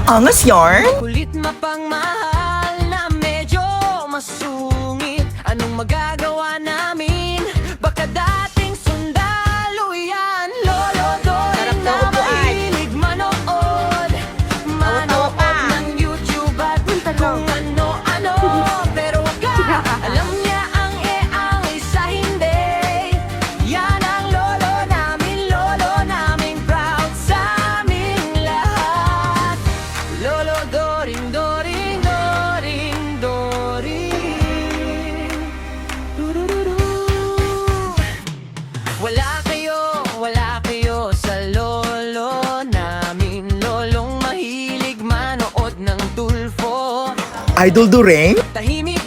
Angas yarn? Kulit mapangmahal na medyo masungit. Anong magagawa namin? Baka dating sundalo yan. Lolo Doy na mahilig manood. Manood ng YouTube at kung ano-ano. Pero wag ka, alam niya ang ang isa hindi. Yan ang lolo namin proud sa aming lahat. Lolo Doring, Doring, Doring, Doring. Turururu. Wala kayo sa lolo namin. Lolong mahilig manood ng Tulfo. Idol Doreng? Tahimik